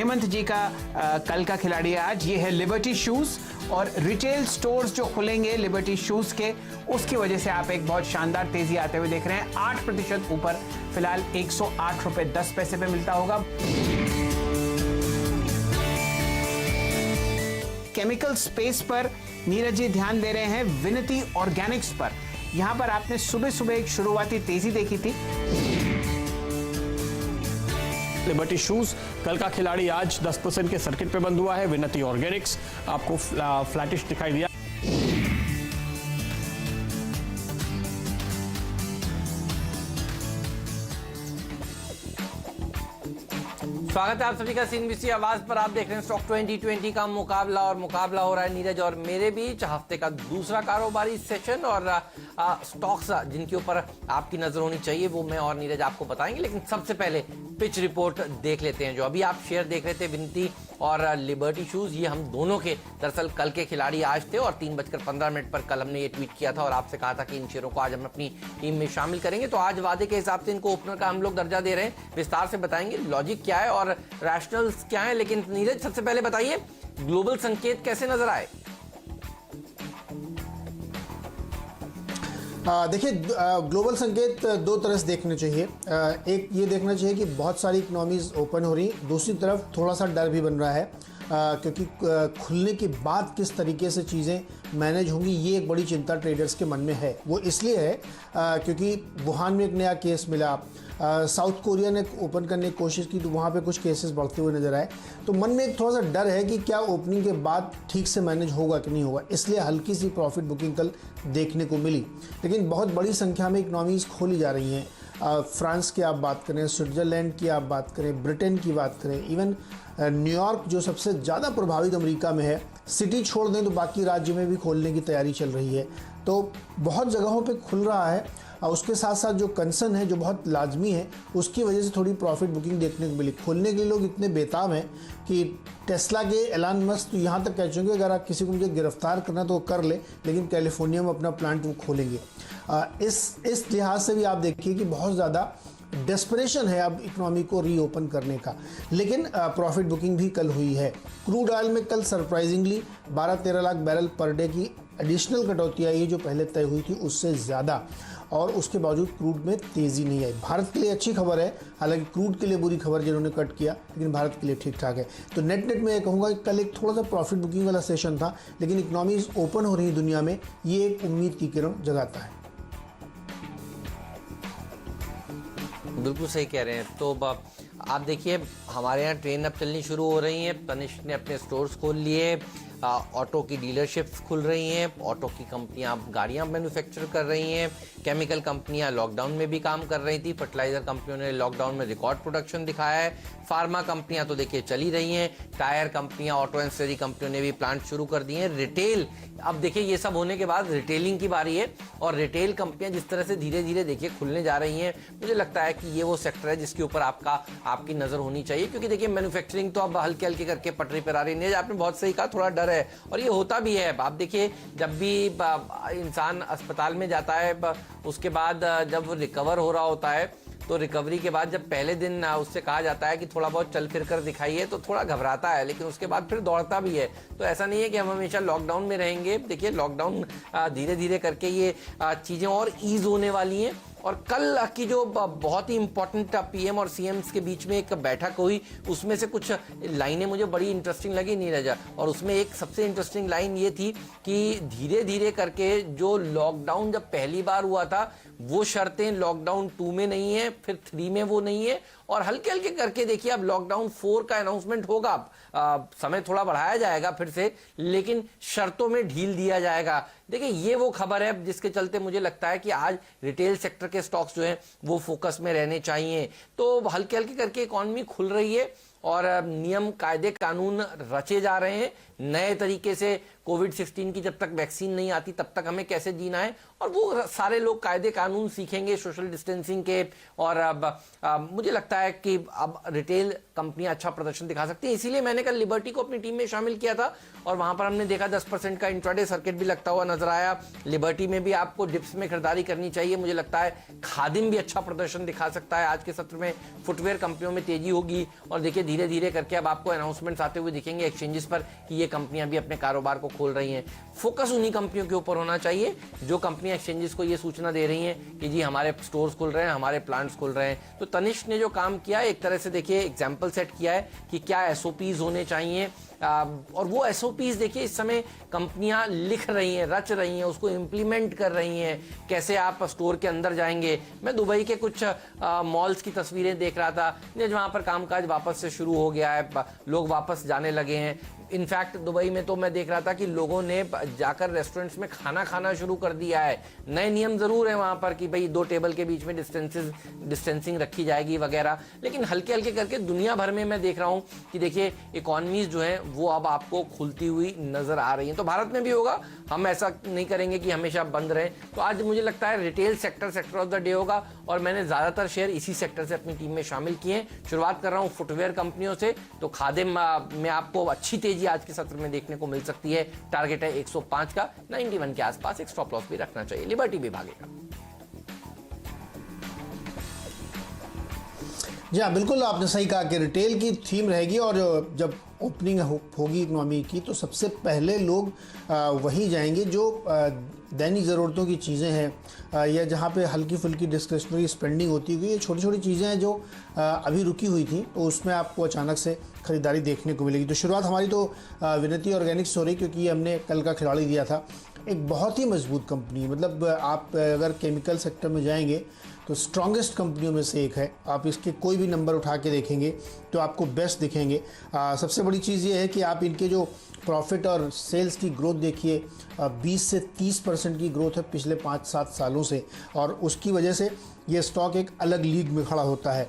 हेमंत जी का कल का खिलाड़ी आज ये है लिबर्टी शूज, और रिटेल स्टोर्स जो खुलेंगे लिबर्टी शूज के, उसकी वजह से आप एक बहुत शानदार तेजी आते हुए देख रहे हैं। 8% ऊपर, फिलहाल 108 रुपए 10 पैसे पे मिलता होगा। केमिकल स्पेस पर नीरज जी ध्यान दे रहे हैं विनती ऑर्गेनिक्स पर। यहां पर आपने सुबह सुबह एक शुरुआती तेजी देखी थी। लिबर्टी शूज कल का खिलाड़ी आज 10% के सर्किट पे बंद हुआ है। विनती ऑर्गेनिक्स आपको फ्लैटिश दिखाई दिया। स्वागत है आप सभी का सीएनबीसी आवाज पर। आप देख रहे हैं स्टॉक 2020 का मुकाबला, और मुकाबला हो रहा है नीरज और मेरे बीच। हफ्ते का दूसरा कारोबारी सेशन, और स्टॉक्स जिनके ऊपर आपकी नजर होनी चाहिए वो मैं और नीरज आपको बताएंगे। लेकिन सबसे पहले पिच रिपोर्ट देख लेते हैं। जो अभी आप शेयर देख रहे थे विनती और लिबर्टी शूज, ये हम दोनों के दरअसल कल के खिलाड़ी आज थे, और 3:15 पर कल हमने ये ट्वीट किया था और आपसे कहा था कि इन शेयरों को आज हम अपनी टीम में शामिल करेंगे। तो आज वादे के हिसाब से इनको ओपनर का हम लोग दर्जा दे रहे हैं। विस्तार से बताएंगे लॉजिक क्या है और रैशनल्स क्या है। लेकिन नीरज सबसे पहले बताइए ग्लोबल संकेत कैसे नजर आए। देखिए, ग्लोबल संकेत दो तरह से देखने चाहिए। एक ये देखना चाहिए कि बहुत सारी इकोनॉमीज ओपन हो रही, दूसरी तरफ थोड़ा सा डर भी बन रहा है, क्योंकि खुलने के बाद किस तरीके से चीज़ें मैनेज होंगी ये एक बड़ी चिंता ट्रेडर्स के मन में है। वो इसलिए है क्योंकि वुहान में एक नया केस मिला, साउथ कोरिया ने ओपन करने की कोशिश की तो वहाँ पे कुछ केसेस बढ़ते हुए नजर आए। तो मन में एक थोड़ा सा डर है कि क्या ओपनिंग के बाद ठीक से मैनेज होगा कि नहीं होगा, इसलिए हल्की सी प्रॉफिट बुकिंग कल देखने को मिली। लेकिन बहुत बड़ी संख्या में इकनॉमीज़ खोली जा रही हैं। फ्रांस की आप बात करें, स्विट्ज़रलैंड की आप बात करें, ब्रिटेन की बात करें, इवन न्यूयॉर्क जो सबसे ज़्यादा प्रभावित अमेरिका में है, सिटी छोड़ दें तो बाकी राज्य में भी खोलने की तैयारी चल रही है। तो बहुत जगहों पे खुल रहा है, और उसके साथ साथ जो कंसर्न है जो बहुत लाजमी है, उसकी वजह से थोड़ी प्रॉफिट बुकिंग देखने को मिली। खोलने के लिए लोग इतने बेताब हैं कि टेस्ला के एलन मस्क तो यहाँ तक कह चुके हैं अगर आप किसी को मुझे गिरफ्तार करना तो वो कर ले, लेकिन कैलिफोर्निया में अपना प्लांट वो खोलेंगे। इस लिहाज से भी आप देखिए कि बहुत ज़्यादा डेस्परेशन है अब इकोनॉमी को रीओपन करने का। लेकिन प्रॉफिट बुकिंग भी कल हुई है। क्रूड ऑयल में कल surprisingly 12-13 lakh barrel per day की एडिशनल कटौती आई है, जो पहले तय हुई थी उससे ज़्यादा, और उसके बावजूद क्रूड में तेज़ी नहीं आई। भारत के लिए अच्छी खबर है, हालांकि क्रूड के लिए बुरी खबर जिन्होंने कट किया, लेकिन भारत के लिए ठीक ठाक है। तो नेट में ये कहूँगा कि कल एक थोड़ा सा प्रॉफिट बुकिंग वाला सेशन था, लेकिन इकनॉमीज ओपन हो रही दुनिया में, ये एक उम्मीद की किरण जगाता है। बिल्कुल सही कह रहे हैं। तो आप देखिए हमारे यहाँ ट्रेन अब चलनी शुरू हो रही हैं। तनिष्क ने अपने स्टोर्स खोल लिए, ऑटो की डीलरशिप्स खुल रही हैं, ऑटो की कंपनियां गाड़ियां मैन्युफैक्चर कर रही हैं, केमिकल कंपनियां लॉकडाउन में भी काम कर रही थी, फर्टिलाइजर कंपनियों ने लॉकडाउन में रिकॉर्ड प्रोडक्शन दिखाया है, फार्मा कंपनियां तो देखिए चली रही हैं, टायर कंपनियां, ऑटो एंसिलरी कंपनियों ने भी प्लांट शुरू कर दिए हैं। रिटेल, अब देखिए ये सब होने के बाद रिटेलिंग की बारी है, और रिटेल कंपनियां जिस तरह से धीरे धीरे देखिए खुलने जा रही हैं, मुझे लगता है कि ये वो सेक्टर है जिसके ऊपर आपकी नजर होनी चाहिए। क्योंकि देखिए मैन्युफैक्चरिंग तो अब हल्के हल्के करके पटरी पर आ रही है। आपने बहुत सही कहा, थोड़ा डर है, और ये होता भी है। आप देखिए जब भी इंसान अस्पताल में जाता है, उसके बाद जब रिकवर हो रहा होता है, तो रिकवरी के बाद जब पहले दिन उससे कहा जाता है कि थोड़ा बहुत चल फिर कर दिखाइए, तो थोड़ा घबराता है, लेकिन उसके बाद फिर दौड़ता भी है। तो ऐसा नहीं है कि हम हमेशा लॉकडाउन में रहेंगे। देखिए लॉकडाउन धीरे धीरे करके ये चीज़ें और ईज होने वाली हैं। और कल की जो बहुत ही इंपॉर्टेंट पीएम और सीएम्स के बीच में एक बैठक हुई, उसमें से कुछ लाइनें मुझे बड़ी इंटरेस्टिंग लगी नीरज, और उसमें एक सबसे इंटरेस्टिंग लाइन ये थी कि धीरे धीरे करके जो लॉकडाउन जब पहली बार हुआ था वो शर्तें लॉकडाउन 2 में नहीं है, फिर 3 में वो नहीं है, और हल्के हल्के करके देखिए अब लॉकडाउन 4 का अनाउंसमेंट होगा। समय थोड़ा बढ़ाया जाएगा फिर से, लेकिन शर्तों में ढील दिया जाएगा। देखिए ये वो खबर है जिसके चलते मुझे लगता है कि आज रिटेल सेक्टर के स्टॉक्स जो हैं वो फोकस में रहने चाहिए। तो हल्के हल्के करके इकॉनमी खुल रही है, और नियम कायदे कानून रचे जा रहे हैं, नए तरीके से कोविड-16 की जब तक वैक्सीन नहीं आती तब तक हमें कैसे जीना है, और वो सारे लोग कायदे कानून सीखेंगे सोशल डिस्टेंसिंग के। और अब मुझे लगता है कि अब रिटेल कंपनियां अच्छा प्रदर्शन दिखा सकती हैं, इसीलिए मैंने कल लिबर्टी को अपनी टीम में शामिल किया था और वहां पर हमने देखा 10% का इंट्राडे सर्किट भी लगता हुआ नजर आया। लिबर्टी में भी आपको डिप्स में खरीदारी करनी चाहिए। मुझे लगता है खादिम भी अच्छा प्रदर्शन दिखा सकता है आज के सत्र में। फुटवेयर कंपनियों में तेजी होगी और देखिए धीरे धीरे करके अब आपको अनाउंसमेंट्स आते हुए दिखेंगे एक्सचेंजेस पर कि ये कंपनियां भी अपने कारोबार को खोल रही हैं। फोकस उन्हीं कंपनियों के ऊपर होना चाहिए जो कंपनियां एक्सचेंजेस को ये सूचना दे रही हैं कि जी हमारे स्टोर्स खुल रहे हैं, हमारे प्लांट्स खुल रहे हैं। तो तनिष्क ने जो काम किया है एक तरह से देखिए एग्जाम्पल सेट किया है कि क्या एसओपीज होने चाहिए, और वो एसओपीज देखिए इस समय कंपनियां लिख रही हैं, रच रही हैं, उसको इम्प्लीमेंट कर रही हैं। कैसे आप स्टोर के अंदर जाएंगे। मैं दुबई के कुछ मॉल्स की तस्वीरें देख रहा था जहाँ पर कामकाज वापस से शुरू हो गया है, लोग वापस जाने लगे हैं। इनफैक्ट दुबई में तो मैं देख रहा था कि लोगों ने जाकर रेस्टोरेंट्स में खाना खाना शुरू कर दिया है। नए नियम जरूर है वहां पर कि भाई 2 टेबल के बीच में डिस्टेंसिंग रखी जाएगी वगैरह, लेकिन हल्के हल्के करके दुनिया भर में मैं देख रहा हूं कि देखिए इकोनॉमीज जो है वो अब आपको खुलती हुई नजर आ रही है। तो भारत में भी होगा, हम ऐसा नहीं करेंगे कि हमेशा बंद रहे। तो आज मुझे लगता है retail sector of the day होगा और मैंने ज्यादातर शेयर इसी सेक्टर से अपनी टीम में शामिल किए हैं। शुरुआत कर रहा हूं फुटवेयर कंपनियों से, तो खादिम में आपको अच्छी तेजी आज के सत्र में देखने को मिल सकती है। टारगेट है 105 का, 91 के आसपास एक स्टॉप लॉस भी रखना चाहिए। लिबर्टी भी भागेगा। जी हाँ, बिल्कुल आपने सही कहा कि रिटेल की थीम रहेगी और जब ओपनिंग होगी इकोनॉमी की तो सबसे पहले लोग वहीं जाएंगे जो दैनिक ज़रूरतों की चीज़ें हैं या जहाँ पे हल्की फुल्की डिस्क्रिशनरी स्पेंडिंग होती हुई, ये छोटी छोटी चीज़ें हैं जो अभी रुकी हुई थी, तो उसमें आपको अचानक से ख़रीदारी देखने को मिलेगी। तो शुरुआत हमारी तो विनती ऑर्गेनिक्स हो रही, क्योंकि ये हमने कल का खिलाड़ी दिया था। एक बहुत ही मजबूत कंपनी, मतलब आप अगर केमिकल सेक्टर में जाएंगे तो स्ट्रॉन्गेस्ट कंपनियों में से एक है। आप इसके कोई भी नंबर उठा के देखेंगे तो आपको बेस्ट दिखेंगे। सबसे बड़ी चीज़ ये है कि आप इनके जो प्रॉफिट और सेल्स की ग्रोथ देखिए, 20 से 30% की ग्रोथ है पिछले 5-7 सालों से, और उसकी वजह से ये स्टॉक एक अलग लीग में खड़ा होता है।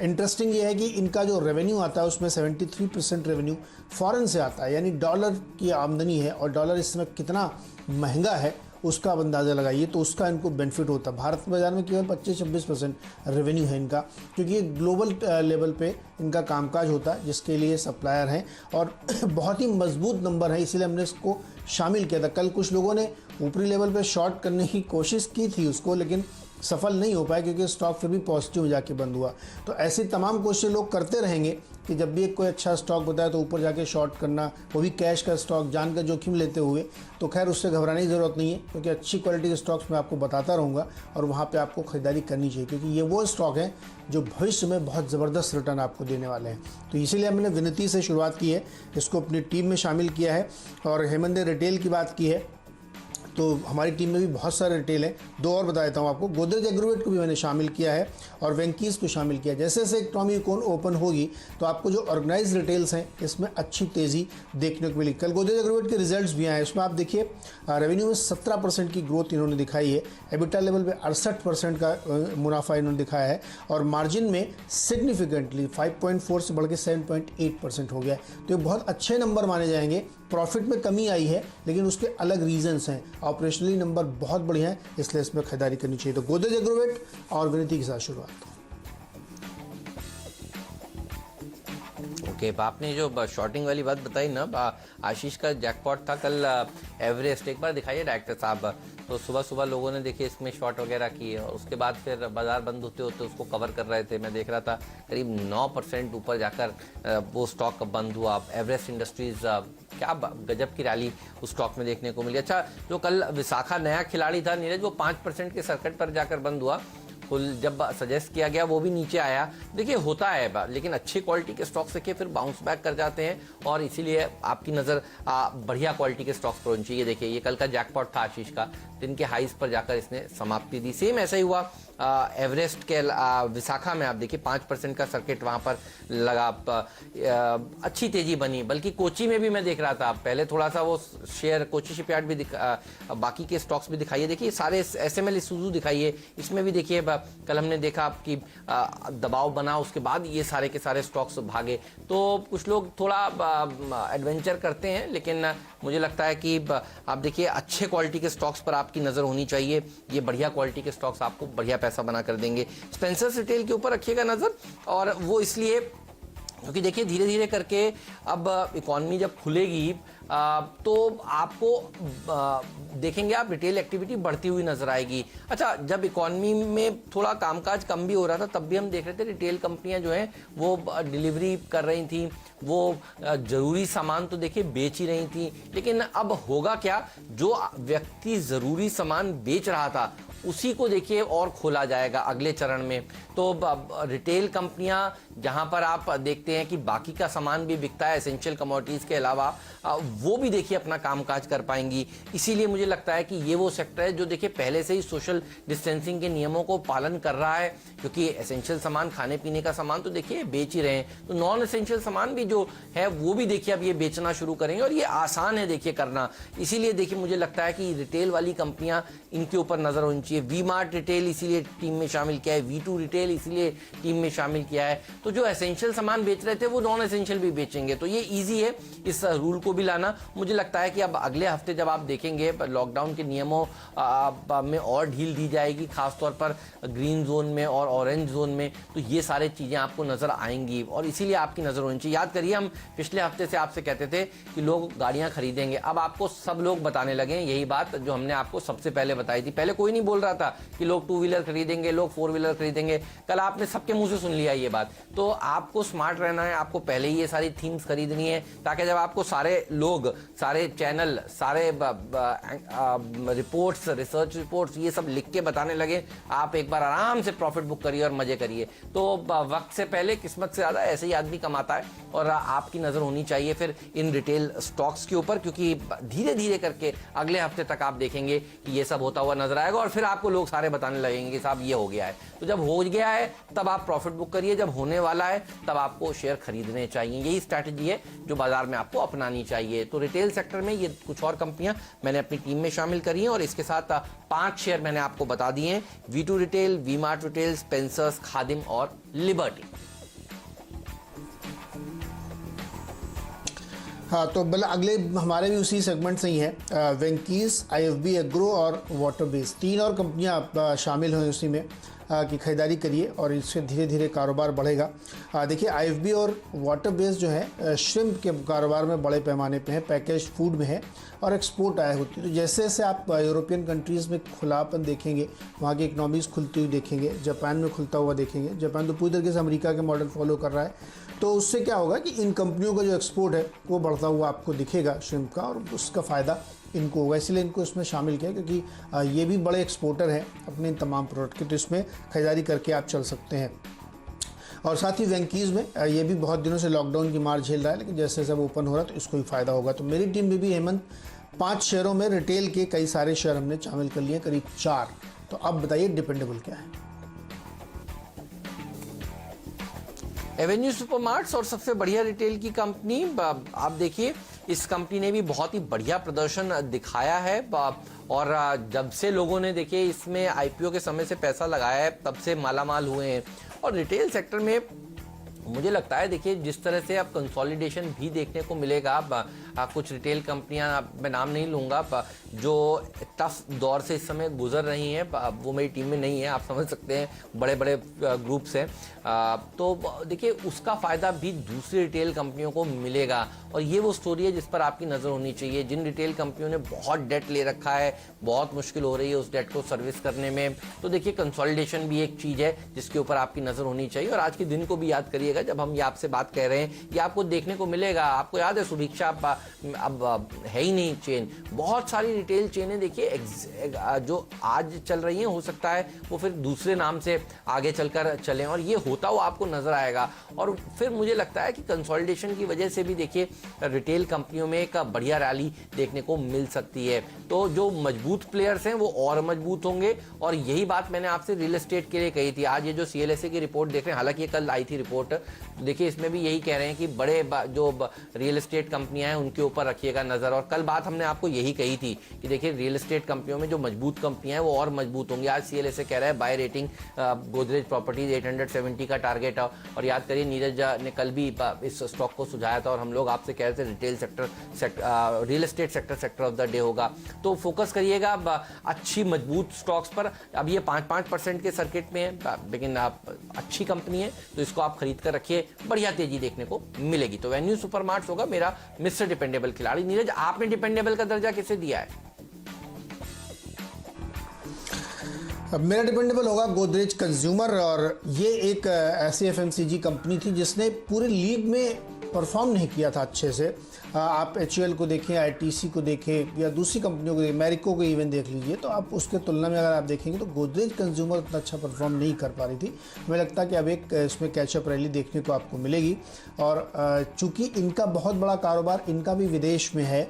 इंटरेस्टिंग ये है कि इनका जो रेवेन्यू आता है उसमें 73% रेवेन्यू फॉरेन से आता है, यानी डॉलर की आमदनी है, और डॉलर इस समय कितना महंगा है उसका आप अंदाज़ा लगाइए, तो उसका इनको बेनिफिट होता है। भारत बाजार में केवल 25-26% रेवेन्यू है इनका, क्योंकि ये ग्लोबल लेवल पे इनका कामकाज होता है जिसके लिए सप्लायर हैं, और बहुत ही मजबूत नंबर है, इसीलिए हमने इसको शामिल किया था। कल कुछ लोगों ने ऊपरी लेवल पे शॉर्ट करने की कोशिश की थी उसको, लेकिन सफल नहीं हो पाया क्योंकि स्टॉक फिर भी पॉजिटिव जाके बंद हुआ। तो ऐसी तमाम कोशिशें लोग करते रहेंगे कि जब भी एक कोई अच्छा स्टॉक बताए तो ऊपर जाके शॉर्ट करना, वो भी कैश का स्टॉक जानकर जोखिम लेते हुए। तो खैर उससे घबराने की ज़रूरत नहीं है, क्योंकि अच्छी क्वालिटी के स्टॉक्स मैं आपको बताता रहूँगा और वहाँ पे आपको खरीदारी करनी चाहिए, क्योंकि ये वो स्टॉक हैं जो भविष्य में बहुत ज़बरदस्त रिटर्न आपको देने वाले हैं। तो इसीलिए हमने विनती से शुरुआत की है, इसको अपनी टीम में शामिल किया है। और हेमंत ने रिटेल की बात की है, तो हमारी टीम में भी बहुत सारे रिटेल हैं। 2 और बता देता हूँ आपको, गोदरेज एग्रोवेट को भी मैंने शामिल किया है और वेंकीज़ को शामिल किया है। जैसे जैसे इकोनॉमी ओपन होगी तो आपको जो ऑर्गेनाइज रिटेल्स हैं इसमें अच्छी तेज़ी देखने को मिली। कल गोदरेज एग्रोवेट के रिजल्ट्स भी आए, उसमें आप देखिए रेवेन्यू में 17% की ग्रोथ इन्होंने दिखाई है, एबिटा लेवल पे 68% का मुनाफा इन्होंने दिखाया है, और मार्जिन में सिग्निफिकेंटली 5.4 से बढ़ के 7.8% हो गया। तो ये बहुत अच्छे नंबर माने जाएंगे। प्रॉफिट में कमी आई है लेकिन उसके अलग रीजंस हैं, ऑपरेशनली नंबर बहुत बढ़िया है, इसलिए इसमें खरीदारी करनी चाहिए। तो गोदरेज एग्रोवेट और विनती के साथ शुरुआत। ओके, आपने जो शॉर्टिंग वाली बात बताई ना, आशीष का जैकपॉट था कल एवरेस्ट, एक बार दिखाइए डायरेक्टर साहब। तो सुबह सुबह लोगों ने देखिए इसमें शॉर्ट वगैरह किए और उसके बाद फिर बाजार बंद होते होते उसको कवर कर रहे थे। मैं देख रहा था करीब 9% ऊपर जाकर वो स्टॉक बंद हुआ। एवरेस्ट इंडस्ट्रीज, क्या गजब की रैली उस स्टॉक में देखने को मिली। अच्छा, जो कल विशाखा नया खिलाड़ी था नीरज, वो 5% के सर्किट पर जाकर बंद हुआ। जब सजेस्ट किया गया वो भी नीचे आया। देखिए होता है, लेकिन अच्छी क्वालिटी के स्टॉक्स देखिए फिर बाउंस बैक कर जाते हैं, और इसीलिए आपकी नज़र बढ़िया क्वालिटी के स्टॉक्स पर होनी चाहिए। देखिए ये कल का जैकपॉट था आशीष का, दिन के हाईज पर जाकर इसने समाप्ति दी। सेम ऐसा ही हुआ एवरेस्ट के विशाखा में आप देखिए 5% का सर्किट वहां पर लगा, अच्छी तेजी बनी। बल्कि कोची में भी मैं देख रहा था, पहले थोड़ा सा वो शेयर कोची शिपयार्ड भी बाकी के स्टॉक्स भी दिखाइए, देखिए सारे SML इसूजू दिखाइए, इसमें भी देखिए कल हमने देखा आपकी दबाव बना, उसके बाद ये सारे के सारे स्टॉक्स भागे। तो कुछ लोग थोड़ा एडवेंचर करते हैं, लेकिन मुझे लगता है कि आप देखिए अच्छे क्वालिटी के स्टॉक्स पर आपकी नज़र होनी चाहिए। ये बढ़िया क्वालिटी के स्टॉक्स आपको बढ़िया पैसा बना कर देंगे। स्पेंसर्स रिटेल के ऊपर रखिएगा नज़र, और वो इसलिए क्योंकि देखिए धीरे धीरे करके अब इकॉनमी जब खुलेगी तो आपको देखेंगे आप रिटेल एक्टिविटी बढ़ती हुई नजर आएगी। अच्छा, जब इकॉनमी में थोड़ा कामकाज कम भी हो रहा था तब भी हम देख रहे थे रिटेल कंपनियां जो हैं वो डिलीवरी कर रही थी, वो ज़रूरी सामान तो देखिए बेच ही रही थी। लेकिन अब होगा क्या, जो व्यक्ति ज़रूरी सामान बेच रहा था उसी को देखिए और खोला जाएगा अगले चरण में। तो रिटेल कंपनियां जहां पर आप देखते हैं कि बाकी का सामान भी बिकता है एसेंशियल कमोडिटीज़ के अलावा, वो भी देखिए अपना कामकाज कर पाएंगी। इसीलिए मुझे लगता है कि ये वो सेक्टर है जो देखिए पहले से ही सोशल डिस्टेंसिंग के नियमों को पालन कर रहा है, क्योंकि एसेंशियल सामान खाने पीने का सामान तो देखिए बेच ही रहे हैं, तो नॉन एसेंशियल सामान भी जो है वो भी देखिए अब ये बेचना शुरू करेंगे, और ये आसान है देखिए करना। इसीलिए देखिए मुझे लगता है कि रिटेल वाली कंपनियां इनके ऊपर नजर होनी चाहिए। वी मार्ट रिटेल इसीलिए टीम में शामिल किया है, V2 रिटेल इसीलिए टीम में शामिल किया है। तो जो एसेंशियल सामान बेच रहे थे वो नॉन एसेंशियल भी बेचेंगे, तो ये ईजी है इस रूल को भी लाना। मुझे लगता है कि अब अगले हफ्ते जब आप देखेंगे लॉकडाउन के नियमों में और ढील दी जाएगी, खासतौर पर ग्रीन जोन में और ऑरेंज जोन में, तो ये सारी चीज़ें आपको नज़र आएंगी और इसीलिए आपकी नज़र होनी चाहिए। याद करिए हम पिछले हफ्ते से आपसे कहते थे कि लोग गाड़ियाँ खरीदेंगे, अब आपको सब लोग बताने लगे यही बात जो हमने आपको सबसे पहले बताई थी। पहले कोई नहीं बोल रहा था कि लोग 2 व्हीलर खरीदेंगे, लोग 4 व्हीलर खरीदेंगे, कल आपने सबके मुंह से सुन लिया ये बात। तो आपको स्मार्ट रहना है, आपको पहले ही ये सारी थीम्स खरीदनी है, ताकि जब आपको सारे लोग, सारे चैनल, सारे रिपोर्ट्स, रिसर्च रिपोर्ट्स ये सब लिख के बताने लगे, आप एक बार आराम से प्रॉफिट बुक करिए और मजे करिए। तो वक्त से पहले किस्मत से ज़्यादा ऐसे ही आदमी कमाता है, और आपकी नज़र होनी चाहिए फिर इन रिटेल स्टॉक्स के ऊपर, क्योंकि धीरे धीरे करके अगले हफ्ते तक आप देखेंगे कि ये सब होता हुआ नजर आएगा, और फिर आपको लोग सारे बताने लगेंगे कि साहब ये हो गया है। तो जब हो गया है तब आप प्रॉफिट बुक करिए, जब होने वाला है तब आपको शेयर खरीदने चाहिए। यही स्ट्रैटेजी है जो बाजार में आपको अपनानी चाहिए। तो रिटेल सेक्टर में ये कुछ और कंपनियां मैंने अपनी टीम में शामिल करी हैं, और इसके साथ 5 शेयर मैंने आपको बता दिए हैं, V2 retail, V Mart retail, Spencer's, Khadim और लिबर्टी। हाँ, तो बल अगले हमारे भी उसी सेगमेंट से ही है। वेंकीज, IFB एग्रो और वाटर बेस, 3 और कंपनियां शामिल हुई उसी में की खरीदारी करिए और इससे धीरे धीरे कारोबार बढ़ेगा। देखिए IFB और वाटर बेस जो है श्रिम्प के कारोबार में बड़े पैमाने पे है, पैकेज फूड में है और एक्सपोर्ट आया होती है। तो जैसे जैसे आप यूरोपियन कंट्रीज़ में खुलापन देखेंगे, वहाँ की इकनॉमीज़ खुलती हुई देखेंगे, जापान में खुलता हुआ देखेंगे, जापान तो पूरी तरीके से अमेरिका के मॉडल फॉलो कर रहा है, तो उससे क्या होगा कि इन कंपनियों का जो एक्सपोर्ट है वो बढ़ता हुआ आपको दिखेगा श्रिम्प का, और उसका फ़ायदा इनको होगा। इसलिए इनको इसमें शामिल किया क्योंकि ये भी बड़े एक्सपोर्टर हैं अपने इन तमाम प्रोडक्ट के, तो इसमें खरीदारी करके आप चल सकते हैं। और साथ ही वेंकीज़ में ये भी बहुत दिनों से लॉकडाउन की मार झेल रहा है, लेकिन जैसे जब ओपन हो रहा है तो इसको भी फ़ायदा होगा। तो मेरी टीम में भी हेमंत 5 शेयरों में रिटेल के कई सारे शेयर हमने शामिल कर लिए, करीब 4। तो अब बताइए डिपेंडेबल क्या है। एवेन्यू सुपरमार्ट्स और सबसे बढ़िया रिटेल की कंपनी, आप देखिए इस कंपनी ने भी बहुत ही बढ़िया प्रदर्शन दिखाया है, और जब से लोगों ने देखिए इसमें IPO के समय से पैसा लगाया है तब से मालामाल हुए हैं। और रिटेल सेक्टर में मुझे लगता है देखिए जिस तरह से अब कंसोलिडेशन भी देखने को मिलेगा, कुछ रिटेल कंपनियां, मैं नाम नहीं लूँगा, जो टफ दौर से इस समय गुजर रही हैं, वो मेरी टीम में नहीं है, आप समझ सकते हैं, बड़े बड़े ग्रुप्स हैं, तो देखिए उसका फ़ायदा भी दूसरी रिटेल कंपनियों को मिलेगा। और ये वो स्टोरी है जिस पर आपकी नज़र होनी चाहिए। जिन रिटेल कंपनियों ने बहुत डेट ले रखा है, बहुत मुश्किल हो रही है उस डेट को सर्विस करने में, तो देखिए कंसोलिडेशन भी एक चीज़ है जिसके ऊपर आपकी नज़र होनी चाहिए। और आज के दिन को भी याद करिएगा, जब हम ये आपसे बात कह रहे हैं, ये आपको देखने को मिलेगा। आपको याद है सुभिक्षा अब है ही नहीं चेन। बहुत सारी रिटेल चेनें देखिए जो आज चल रही हैं, हो सकता है वो फिर दूसरे नाम से आगे चलकर चलें, और ये होता हुआ आपको नजर आएगा। और फिर मुझे लगता है कि कंसोलिडेशन की वजह से भी देखिए रिटेल कंपनियों में एक बढ़िया रैली देखने को मिल सकती है। तो जो मजबूत प्लेयर्स हैं वो और मजबूत होंगे, और यही बात मैंने आपसे रियल एस्टेट के लिए कही थी। आज ये जो CLSA की रिपोर्ट देख रहे हैं, हालांकि ये कल आई थी रिपोर्ट, देखिए इसमें भी यही कह रहे हैं कि बड़े जो रियल एस्टेट कंपनियां हैं उनके ऊपर रखिएगा नजर। और कल बात हमने आपको यही कही थी कि देखिए रियल एस्टेट कंपनियों में जो मजबूत कंपनियां हैं वो और मजबूत होंगी। आज CLSA कह रहा है बाय रेटिंग गोदरेज प्रॉपर्टीज 870 का टारगेट है। और याद करिए नीरज ने कल भी इस स्टॉक को सुझाया था, और हम लोग आपसे कह रहे थे retail sector real estate sector of the day होगा। तो फोकस करिएगा अच्छी मजबूत स्टॉक्स पर। अब ये 5% के सर्किट में है, लेकिन अच्छी कंपनी है तो इसको आप खरीद कर रखिए, बढ़िया तेजी देखने को मिलेगी। तो वेन्यू सुपरमार्ट्स होगा मेरा मिस्टर डिपेंडेबल खिलाड़ी। नीरज, आपने डिपेंडेबल का दर्जा किसे दिया है? अब मेरा डिपेंडेबल होगा गोदरेज कंज्यूमर, और ये एक ऐसी FMCG कंपनी थी जिसने पूरे लीग में परफॉर्म नहीं किया था अच्छे से। आप HUL को देखें, ITC को देखें, या दूसरी कंपनियों को देखें, मैरिको को इवन देख लीजिए, तो आप उसके तुलना में अगर आप देखेंगे तो गोदरेज कंज्यूमर उतना अच्छा परफॉर्म नहीं कर पा रही थी। मुझे लगता है कि अब एक इसमें कैचअप रैली देखने को आपको मिलेगी। और चूँकि इनका बहुत बड़ा कारोबार इनका भी विदेश में है,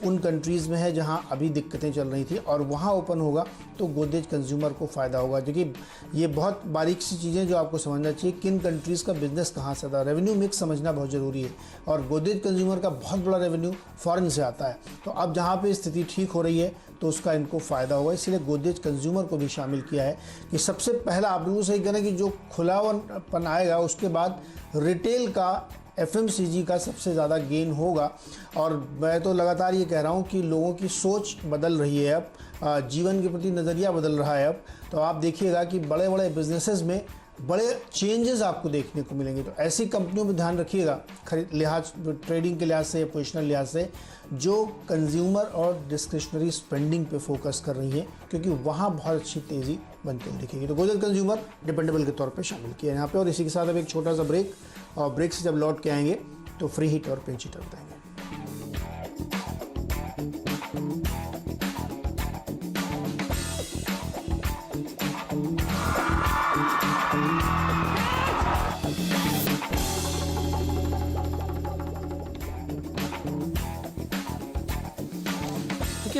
उन कंट्रीज़ में है जहाँ अभी दिक्कतें चल रही थी, और वहाँ ओपन होगा तो गोदरेज कंज्यूमर को फ़ायदा होगा। क्योंकि ये बहुत बारीक सी चीज़ें जो आपको समझना चाहिए, किन कंट्रीज़ का बिजनेस कहाँ से आता है, रेवेन्यू मिक्स समझना बहुत ज़रूरी है। और गोदरेज कंज्यूमर का बहुत बड़ा रेवेन्यू फॉरेन से आता है, तो अब जहाँ पे स्थिति ठीक हो रही है तो उसका इनको फ़ायदा होगा। इसलिए गोदरेज कंज्यूमर को भी शामिल किया है कि सबसे पहला आप बिल्कुल सही कह रहे हैं कि जो खुलापन आएगा उसके बाद रिटेल का FMCG का सबसे ज़्यादा गेन होगा। और मैं तो लगातार ये कह रहा हूँ कि लोगों की सोच बदल रही है, अब जीवन के प्रति नज़रिया बदल रहा है। अब तो आप देखिएगा कि बड़े बड़े बिजनेसेस में बड़े चेंजेस आपको देखने को मिलेंगे। तो ऐसी कंपनियों में ध्यान रखिएगा ट्रेडिंग के लिहाज से या पोजिशनल लिहाज से, जो कंज्यूमर और डिस्क्रिशनरी स्पेंडिंग पे फोकस कर रही है, क्योंकि वहाँ बहुत अच्छी तेज़ी बनती हुई दिखेगी। तो गोदरेज कंज्यूमर डिपेंडेबल के तौर पे शामिल किया है यहाँ पे। और इसी के साथ अब एक छोटा सा ब्रेक, और ब्रेक से जब लौट के आएंगे तो फ्री हिट और पिंच हिट बताएंगे।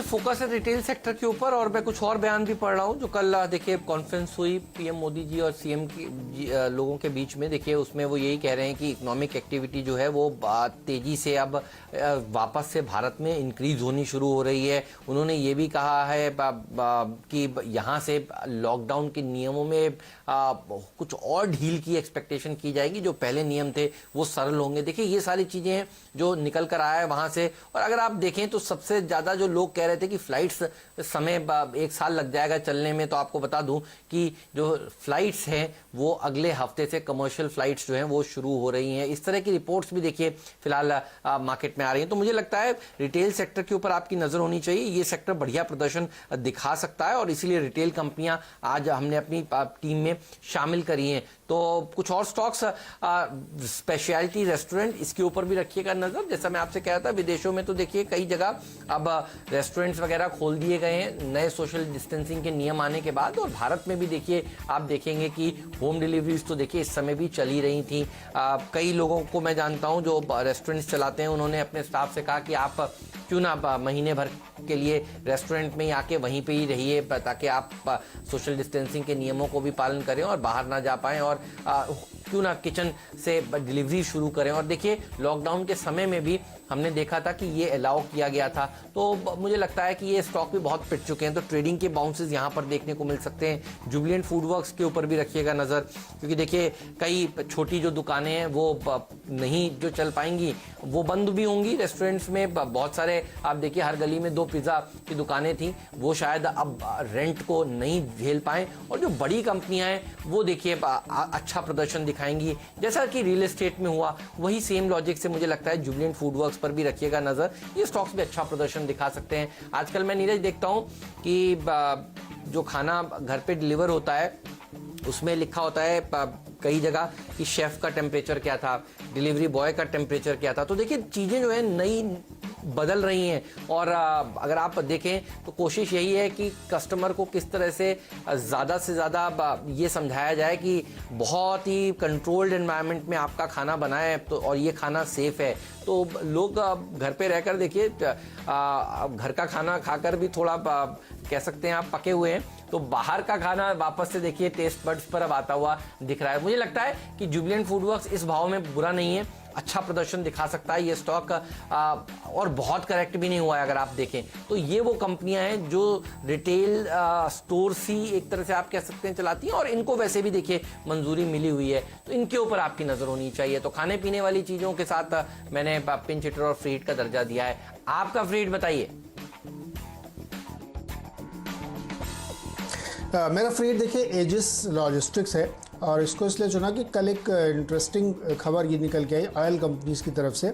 फोकस है रिटेल सेक्टर के ऊपर, और मैं कुछ और बयान भी पढ़ रहा हूँ जो कल देखिए कॉन्फ्रेंस हुई PM मोदी जी और CM लोगों के बीच में। देखिए उसमें वो यही कह रहे हैं कि इकोनॉमिक एक्टिविटी जो है वो तेजी से अब वापस से भारत में इंक्रीज होनी शुरू हो रही है। उन्होंने ये भी कहा है कि यहाँ से लॉकडाउन के नियमों में कुछ और ढील की एक्सपेक्टेशन की जाएगी। जो पहले नियम थे वो सरल होंगे। देखिए ये सारी चीज़ें हैं जो निकल कर आया है वहाँ से। और अगर आप देखें तो सबसे ज़्यादा जो लोग कह रहे थे कि फ्लाइट्स समय 1 साल लग जाएगा चलने में, तो आपको बता दूं कि जो फ्लाइट्स हैं वो अगले हफ्ते से कमर्शियल फ्लाइट्स जो हैं वो शुरू हो रही हैं। इस तरह की रिपोर्ट्स भी देखिए फिलहाल मार्केट में आ रही हैं। तो मुझे लगता है रिटेल सेक्टर के ऊपर आपकी नज़र होनी चाहिए। ये सेक्टर बढ़िया प्रदर्शन दिखा सकता है, और इसीलिए रिटेल कंपनियां आज हमने अपनी टीम में शामिल करी हैं। तो कुछ और स्टॉक्स, स्पेशलिटी रेस्टोरेंट, इसके ऊपर भी रखिएगा नजर। जैसा मैं आपसे कह रहा था, विदेशों में तो देखिए कई जगह अब रेस्टोरेंट्स वगैरह खोल दिए गए हैं नए सोशल डिस्टेंसिंग के नियम आने के बाद। और भारत में भी देखिए आप देखेंगे कि होम डिलीवरीज तो देखिए इस समय भी चली रही थी। कई लोगों को मैं जानता हूं जो रेस्टोरेंट्स चलाते हैं, उन्होंने अपने स्टाफ से कहा कि आप क्यों ना महीने भर के लिए रेस्टोरेंट में ही आके वहीं पे ही रहिए, ताकि आप सोशल डिस्टेंसिंग के नियमों को भी पालन करें और बाहर ना जा पाएं, और क्यों ना किचन से डिलीवरी शुरू करें। और देखिए लॉकडाउन के समय में भी हमने देखा था कि ये अलाउ किया गया था। तो मुझे लगता है कि ये स्टॉक भी बहुत पिट चुके हैं, तो ट्रेडिंग के बाउंसेस यहाँ पर देखने को मिल सकते हैं। जुबिलेंट फूडवर्क्स के ऊपर भी रखिएगा नज़र, क्योंकि देखिए कई छोटी जो दुकानें हैं वो नहीं जो चल पाएंगी, वो बंद भी होंगी। रेस्टोरेंट्स में बहुत सारे आप देखिए हर गली में 2 पिज़्ज़ा की दुकानें थी, वो शायद अब रेंट को नहीं झेल पाएँ। और जो बड़ी कंपनियाँ हैं वो देखिए अच्छा प्रदर्शन दिखाएंगी, जैसा कि रियल एस्टेट में हुआ। वही सेम लॉजिक से मुझे लगता है जुबिलेंट फूडवर्क्स पर भी रखिएगा नजर। ये स्टॉक्स भी अच्छा प्रदर्शन दिखा सकते हैं। आजकल मैं नीरज देखता हूं कि जो खाना घर पे डिलीवर होता है उसमें लिखा होता है कई जगह कि शेफ का टेम्परेचर क्या था, डिलीवरी बॉय का टेम्परेचर क्या था। तो देखिए चीज़ें जो है नई बदल रही हैं और अगर आप देखें तो कोशिश यही है कि कस्टमर को किस तरह से ज़्यादा से ज़्यादा ये समझाया जाए कि बहुत ही कंट्रोल्ड एनवायरनमेंट में आपका खाना बना है तो और ये खाना सेफ़ है। तो लोग घर पे रहकर देखिए घर का खाना खाकर भी थोड़ा कह सकते हैं आप पके हुए हैं, तो बाहर का खाना वापस से देखिए टेस्ट बड्स पर अब आता हुआ दिख रहा है। मुझे लगता है कि जुबिलेंट फूडवर्क्स इस भाव में बुरा नहीं है, अच्छा प्रदर्शन दिखा सकता है ये स्टॉक और बहुत करेक्ट भी नहीं हुआ है अगर आप देखें तो। ये वो कंपनियां हैं जो रिटेल स्टोर्स ही एक तरह से आप कह सकते हैं चलाती हैं और इनको वैसे भी देखिए मंजूरी मिली हुई है, तो इनके ऊपर आपकी नजर होनी चाहिए। तो खाने पीने वाली चीजों के साथ मैंने पिंच हिटर और फ्रीड का दर्जा दिया है। आपका फ्रीड बताइए। मेरा फ्रीड देखिए एजिस लॉजिस्टिक्स है और इसको इसलिए चुना कि कल एक इंटरेस्टिंग खबर ये निकल के आई ऑयल कंपनीज़ की तरफ से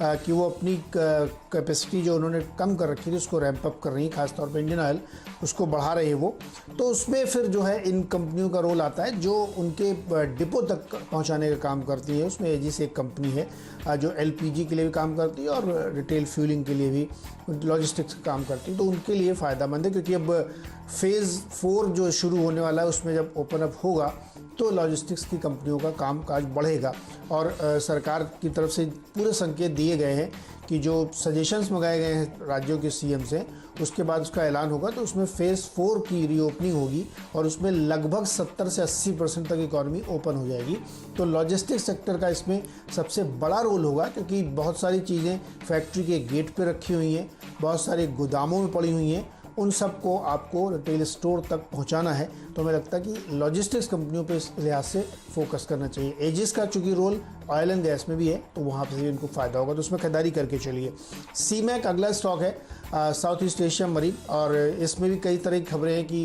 कि वो अपनी कैपेसिटी जो उन्होंने कम कर रखी थी उसको रैंप अप कर रही है, खासतौर पे इंडियन ऑयल उसको बढ़ा रही है वो। तो उसमें फिर जो है इन कंपनियों का रोल आता है जो उनके डिपो तक पहुंचाने का काम करती है। उसमें एजिस एक कंपनी है जो एलपीजी के लिए भी काम करती है और रिटेल फ्यूलिंग के लिए भी लॉजिस्टिक्स का काम करती है। तो उनके लिए फ़ायदेमंद है क्योंकि अब फेज़ 4 जो शुरू होने वाला है उसमें जब ओपन अप होगा तो लॉजिस्टिक्स की कंपनियों का कामकाज बढ़ेगा और सरकार की तरफ से पूरे संकेत दिए गए हैं कि जो सजेशंस मंगाए गए हैं राज्यों के सीएम से उसके बाद उसका ऐलान होगा तो उसमें फेज़ 4 की रीओपनिंग होगी और उसमें लगभग 70 से 80% तक इकॉनमी ओपन हो जाएगी। तो लॉजिस्टिक्स सेक्टर का इसमें सबसे बड़ा रोल होगा क्योंकि बहुत सारी चीज़ें फैक्ट्री के गेट पे रखी हुई हैं, बहुत सारे गोदामों में पड़ी हुई हैं, उन सब को आपको रिटेल स्टोर तक पहुंचाना है। तो हमें लगता है कि लॉजिस्टिक्स कंपनियों पे इस लिहाज से फोकस करना चाहिए। एजिस का चूँकि रोल ऑयल एंड गैस में भी है तो वहाँ पे भी इनको फ़ायदा होगा, तो उसमें खरीदारी करके चलिए। सीमैक अगला स्टॉक है साउथ ईस्ट एशिया मरीन और इसमें भी कई तरह की खबरें हैं कि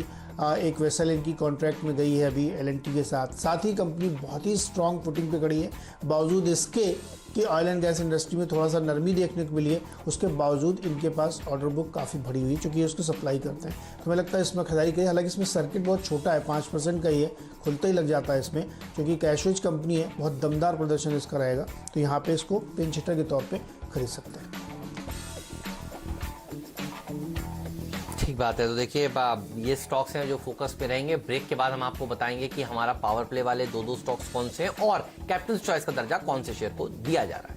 एक वेसल इनकी कॉन्ट्रैक्ट में गई है अभी एलएनटी के साथ ही कंपनी बहुत ही स्ट्रॉन्ग फुटिंग पे खड़ी है। बावजूद इसके कि ऑयल एंड गैस इंडस्ट्री में थोड़ा सा नरमी देखने को मिली है, उसके बावजूद इनके पास ऑर्डर बुक काफ़ी भरी हुई है क्योंकि ये उसको सप्लाई करते हैं। तो हमें लगता है इसमें खरीदारी करिए। हालांकि इसमें सर्किट बहुत छोटा है, 5% का ही है, खुलता ही लग जाता है इसमें क्योंकि कैशवेज कंपनी है, बहुत दमदार प्रदर्शन इसका रहेगा। तो यहाँ पर इसको पिंच हिटर के तौर पर खरीद सकते हैं। ठीक बात है। तो देखिए ये स्टॉक्स हैं जो फोकस पे रहेंगे। ब्रेक के बाद हम आपको बताएंगे कि हमारा पावर प्ले वाले दो स्टॉक्स कौन से हैं और कैप्टन चॉइस का दर्जा कौन से शेयर को दिया जा रहा है।